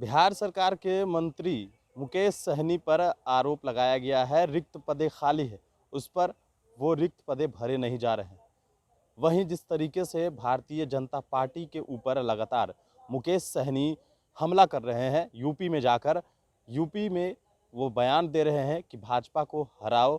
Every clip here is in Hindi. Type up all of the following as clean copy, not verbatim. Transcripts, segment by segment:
बिहार सरकार के मंत्री मुकेश सहनी पर आरोप लगाया गया है रिक्त पदें खाली है, उस पर वो रिक्त पदें भरे नहीं जा रहे हैं। वहीं जिस तरीके से भारतीय जनता पार्टी के ऊपर लगातार मुकेश सहनी हमला कर रहे हैं, यूपी में जाकर यूपी में वो बयान दे रहे हैं कि भाजपा को हराओ,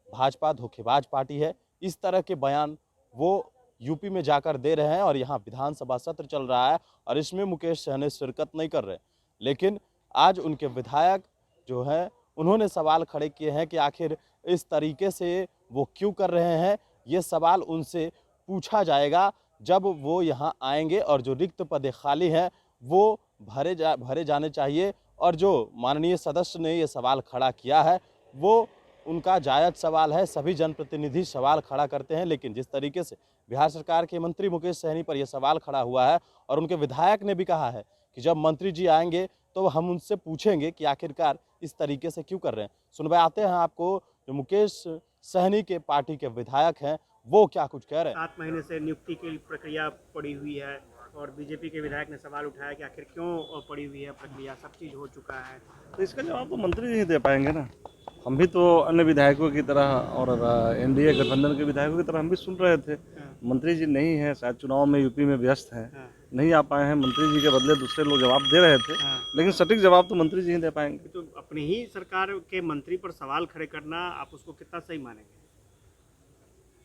भाजपा धोखेबाज पार्टी है, इस तरह के बयान वो यूपी में जाकर दे रहे हैं और यहाँ विधानसभा सत्र चल रहा है और इसमें मुकेश सहनी शिरकत नहीं कर रहे। लेकिन आज उनके विधायक जो हैं उन्होंने सवाल खड़े किए हैं कि आखिर इस तरीके से वो क्यों कर रहे हैं। ये सवाल उनसे पूछा जाएगा जब वो यहाँ आएंगे और जो रिक्त पदें खाली हैं वो भरे जाने चाहिए। और जो माननीय सदस्य ने ये सवाल खड़ा किया है वो उनका जायज़ सवाल है। सभी जनप्रतिनिधि सवाल खड़ा करते हैं, लेकिन जिस तरीके से बिहार सरकार के मंत्री मुकेश सहनी पर यह सवाल खड़ा हुआ है और उनके विधायक ने भी कहा है कि जब मंत्री जी आएंगे तो हम उनसे पूछेंगे कि आखिरकार इस तरीके से क्यों कर रहे हैं। सुनवाते हैं आपको जो मुकेश सहनी के पार्टी के विधायक हैं वो क्या कुछ कह रहे हैं। 7 महीने से नियुक्ति की प्रक्रिया पड़ी हुई है और बीजेपी के विधायक ने सवाल उठाया कि आखिर क्यों पड़ी हुई है प्रक्रिया, सब चीज़ हो चुका है। तो इसका जवाब तो मंत्री जी ही दे पाएंगे ना। हम भी तो अन्य विधायकों की तरह और एनडीए गठबंधन के विधायकों की तरह हम भी सुन रहे थे। मंत्री जी नहीं है, शायद चुनाव में यूपी में व्यस्त हैं, नहीं आ पाए हैं। मंत्री जी के बदले दूसरे लोग जवाब दे रहे थे, लेकिन सटीक जवाब तो मंत्री जी ही दे पाएंगे। तो अपनी ही सरकार के मंत्री पर सवाल खड़े करना आप उसको कितना सही मानेंगे?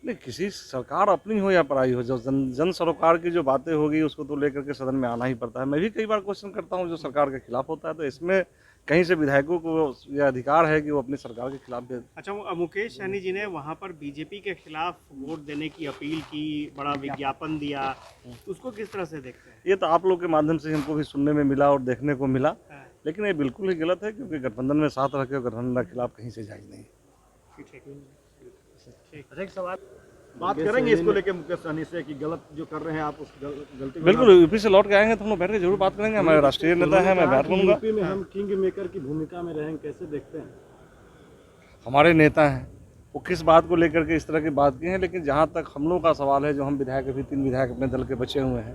नहीं, किसी सरकार अपनी हो या पराई हो, जो जन सरोकार की जो बातें होगी उसको तो लेकर के सदन में आना ही पड़ता है। मैं भी कई बार क्वेश्चन करता हूँ जो सरकार के खिलाफ होता है, तो इसमें कहीं से विधायकों को यह अधिकार है कि वो अपनी सरकार के खिलाफ दे। अच्छा, मुकेश सहनी जी ने वहाँ पर बीजेपी के खिलाफ वोट देने की अपील की, बड़ा विज्ञापन दिया, उसको किस तरह से देखते हैं? ये तो आप लोग के माध्यम से हमको भी सुनने में मिला और देखने को मिला, लेकिन ये बिल्कुल ही गलत है, क्योंकि गठबंधन में साथ रखे गठबंधन के खिलाफ कहीं से जायज नहीं। ठीक सवाल बात करेंगे इसको लेके मुकेश सहनी से कि गलत जो कर रहे हैं आप उस गलती को। बिल्कुल, यूपी से लौट के आएंगे तो हम लोग बैठ के जरूर बात करेंगे। हमारे राष्ट्रीय नेता है, मैं बैठ लूंगा। यूपी में हम किंग मेकर की भूमिका में रहेंगे, कैसे देखते हैं? हमारे नेता हैं, वो किस बात को लेकर के इस तरह की बात की है, लेकिन जहाँ तक हम लोग का सवाल है, जो हम विधायक अभी 3 विधायक अपने दल के बचे हुए हैं,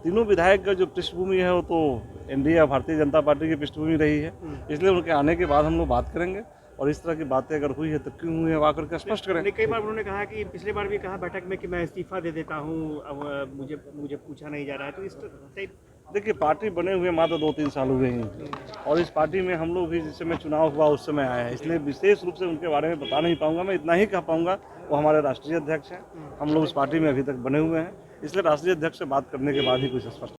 तीनों विधायक का जो पृष्ठभूमि है वो तो एनडीए या भारतीय जनता पार्टी की पृष्ठभूमि रही है। इसलिए उनके आने के बाद हम लोग बात करेंगे और इस तरह की बातें अगर हुई है तो क्यों हुई है वो आकर के स्पष्ट करें। कई बार उन्होंने कहा कि पिछली बार भी कहा बैठक में कि मैं इस्तीफा दे देता हूँ, अब मुझे पूछा नहीं जा रहा है। तो इस देखिए, पार्टी बने हुए मात्र 2-3 साल हुए हैं और इस पार्टी में हम लोग भी जिस समय चुनाव हुआ उस समय आए हैं, इसलिए विशेष रूप से उनके बारे में बता नहीं पाऊंगा। मैं इतना ही कह पाऊंगा, वो हमारे राष्ट्रीय अध्यक्ष हैं, हम लोग उस पार्टी में अभी तक बने हुए हैं, इसलिए राष्ट्रीय अध्यक्ष से बात करने के बाद ही कुछ स्पष्ट